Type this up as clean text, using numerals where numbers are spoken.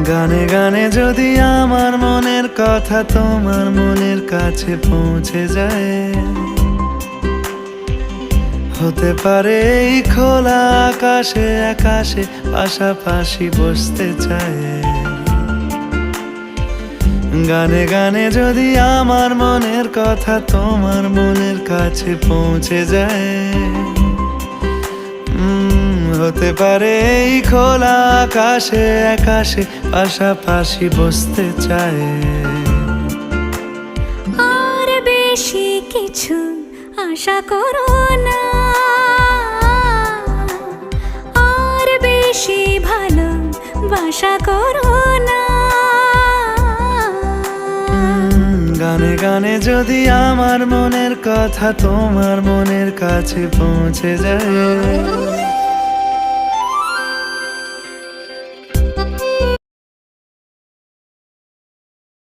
গানে গানে যদি আমার মনের কথা তোমার মনের কাছে পৌঁছে যায়, হতে পারে এই খোলা আকাশে আকাশে পাশাপাশি বসতে চায়। গানে গানে যদি আমার মনের কথা তোমার মনের কাছে পৌঁছে যায়, হতে পারে এই খোলা আকাশে আকাশে পাশাপাশি বসতে চায়। আর বেশি কিছু আশা করো না, আর বেশি ভালোবাসা করো না। গানে গানে যদি আমার মনের কথা তোমার মনের কাছে পৌঁছে যায়,